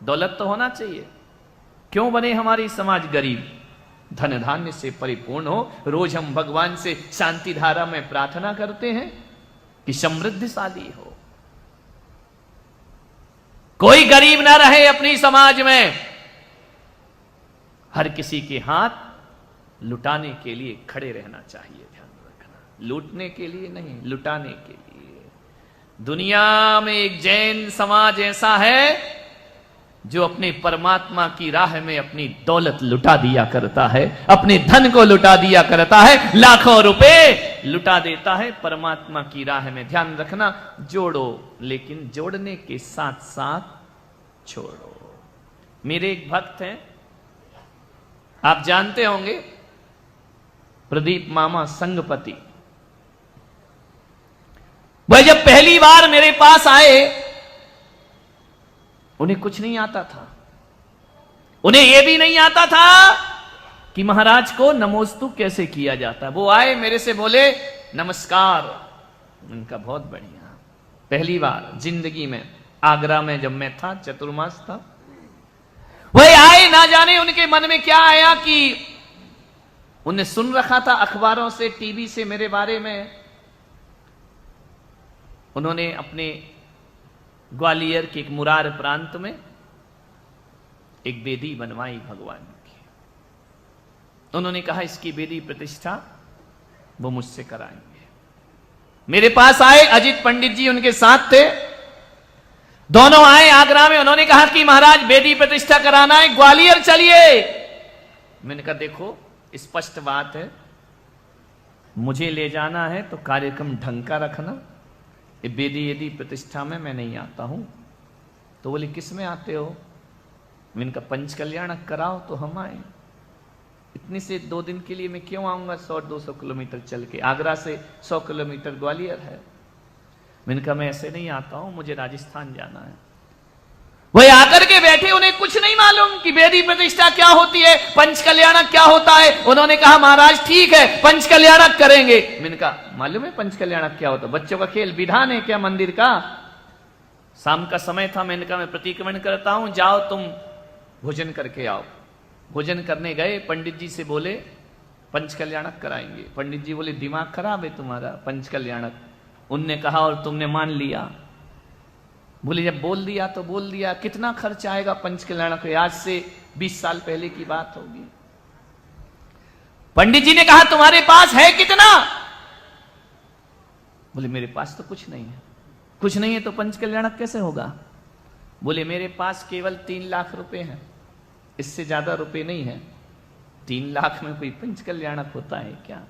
दौलत तो होना चाहिए। क्यों बने हमारी समाज गरीब? धन धान्य से परिपूर्ण हो। रोज हम भगवान से शांति धारा में प्रार्थना करते हैं कि समृद्धिशाली हो, कोई गरीब ना रहे अपनी समाज में। हर किसी के हाथ लुटाने के लिए खड़े रहना चाहिए। ध्यान रखना, लूटने के लिए नहीं, लुटाने के लिए। दुनिया में एक जैन समाज ऐसा है जो अपने परमात्मा की राह में अपनी दौलत लुटा दिया करता है, अपने धन को लुटा दिया करता है, लाखों रुपए लुटा देता है परमात्मा की राह में। ध्यान रखना, जोड़ो लेकिन जोड़ने के साथ साथ छोड़ो। मेरे एक भक्त हैं, आप जानते होंगे, प्रदीप मामा संगपति। वह जब पहली बार मेरे पास आए, उन्हें कुछ नहीं आता था। उन्हें यह भी नहीं आता था कि महाराज को नमोस्तु कैसे किया जाता। वो आए मेरे से बोले नमस्कार। उनका बहुत बढ़िया। पहली बार जिंदगी में आगरा में जब मैं था, चतुर्मास था, वह आए, ना जाने उनके मन में क्या आया कि उन्हें सुन रखा था अखबारों से, टीवी से मेरे बारे में। उन्होंने अपने ग्वालियर के एक मुरार प्रांत में एक वेदी बनवाई भगवान की। उन्होंने कहा इसकी वेदी प्रतिष्ठा वो मुझसे कराएंगे। मेरे पास आए, अजित पंडित जी उनके साथ थे, दोनों आए आगरा में। उन्होंने कहा कि महाराज वेदी प्रतिष्ठा कराना है, ग्वालियर चलिए। मैंने कहा देखो स्पष्ट बात है, मुझे ले जाना है तो कार्यक्रम ढंग का रखना। वेदी यदि प्रतिष्ठा में मैं नहीं आता हूं। तो बोले किस में आते हो? मैंने कहा पंच कल्याणक कराओ तो हम आए। इतनी से 2 दिन के लिए मैं क्यों आऊंगा? 100-200 किलोमीटर चल के। आगरा से 100 किलोमीटर ग्वालियर है। मैंने कहा मैं ऐसे नहीं आता हूं, मुझे राजस्थान जाना है। वही आकर के बैठे, उन्हें कुछ नहीं मालूम कि वेदी प्रतिष्ठा क्या होती है, पंच कल्याणक क्या होता है। उन्होंने कहा महाराज ठीक है पंच कल्याणक करेंगे। मैंने कहा मालूम है पंच कल्याणक क्या होता है? बच्चों का खेल, विधान है क्या मंदिर का? शाम का समय था, मैंने कहा मैं प्रतिक्रमण करता हूं, जाओ तुम भोजन करके आओ। भोजन करने गए, पंडित जी से बोले पंच कल्याणक कराएंगे। पंडित जी बोले दिमाग खराब है तुम्हारा, पंच कल्याणक। उनने कहा और तुमने मान लिया? बोले जब बोल दिया तो बोल दिया। कितना खर्च आएगा पंच कल्याणक? आज से 20 साल पहले की बात होगी। पंडित जी ने कहा तुम्हारे पास है कितना? बोले मेरे पास तो कुछ नहीं है। कुछ नहीं है तो पंच कल्याणक कैसे होगा? बोले मेरे पास केवल 3 लाख रुपए हैं, इससे ज्यादा रुपए नहीं है। 3 लाख में कोई पंच कल्याणक होता है क्या?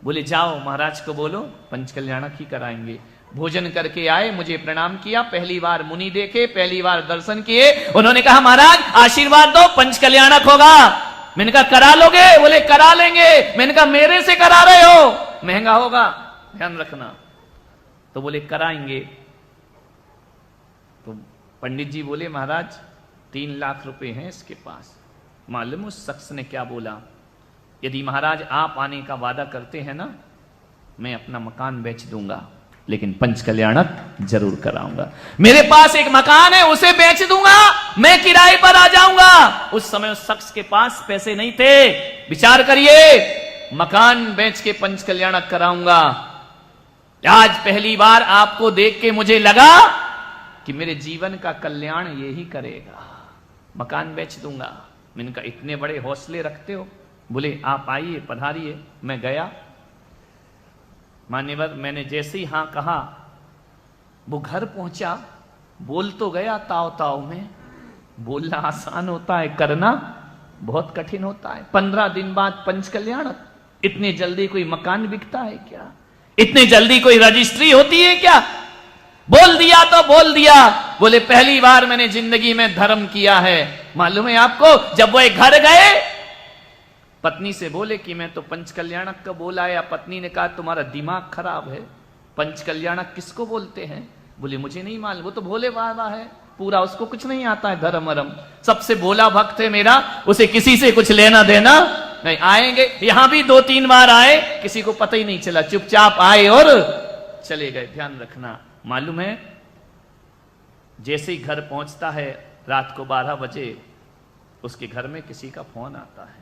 बोले जाओ महाराज को बोलो पंच कल्याणक ही कराएंगे। भोजन करके आए, मुझे प्रणाम किया। पहली बार मुनि देखे, पहली बार दर्शन किए। उन्होंने कहा महाराज आशीर्वाद दो, पंच कल्याणक होगा। मैंने कहा करा लोगे? बोले करा लेंगे। मैंने कहा मेरे से करा रहे हो, महंगा होगा, ध्यान रखना। तो बोले कराएंगे। तो पंडित जी बोले महाराज 3 लाख रुपए हैं इसके पास। मालूम उस शख्स ने क्या बोला? यदि महाराज आप आने का वादा करते हैं ना, मैं अपना मकान बेच दूंगा, लेकिन पंच कल्याणक जरूर कराऊंगा। मेरे पास एक मकान है, उसे बेच दूंगा, मैं किराए पर आ जाऊंगा। उस समय उस शख्स के पास पैसे नहीं थे। विचार करिए, मकान बेच के पंच कल्याणक कराऊंगा। आज पहली बार आपको देख के मुझे लगा कि मेरे जीवन का कल्याण यही करेगा, मकान बेच दूंगा। मैंने कहा इतने बड़े हौसले रखते हो? बोले आप आइए, पधारिए। मैं गया, मान्यवर मैंने जैसे ही हां कहा, वो घर पहुंचा। बोल तो गया ताव ताव में। बोलना आसान होता है, करना बहुत कठिन होता है। 15 दिन बाद पंच कल्याणक। इतने जल्दी कोई मकान बिकता है क्या? इतने जल्दी कोई रजिस्ट्री होती है क्या? बोल दिया तो बोल दिया। बोले पहली बार मैंने जिंदगी में धर्म किया है। मालूम है आपको, जब वो एक घर गए, पत्नी से बोले कि मैं तो पंच कल्याणक का बोला। या पत्नी ने कहा तुम्हारा दिमाग खराब है, पंच कल्याणक किसको बोलते हैं? बोले मुझे नहीं मालूम, वो तो भोले बाबा है पूरा, उसको कुछ नहीं आता है धर्म वरम। सबसे भोला भक्त है मेरा, उसे किसी से कुछ लेना देना नहीं। आएंगे, यहां भी 2-3 बार आए, किसी को पता ही नहीं चला, चुपचाप आए और चले गए। ध्यान रखना। मालूम है जैसे ही घर पहुंचता है रात को 12 बजे उसके घर में किसी का फोन आता है।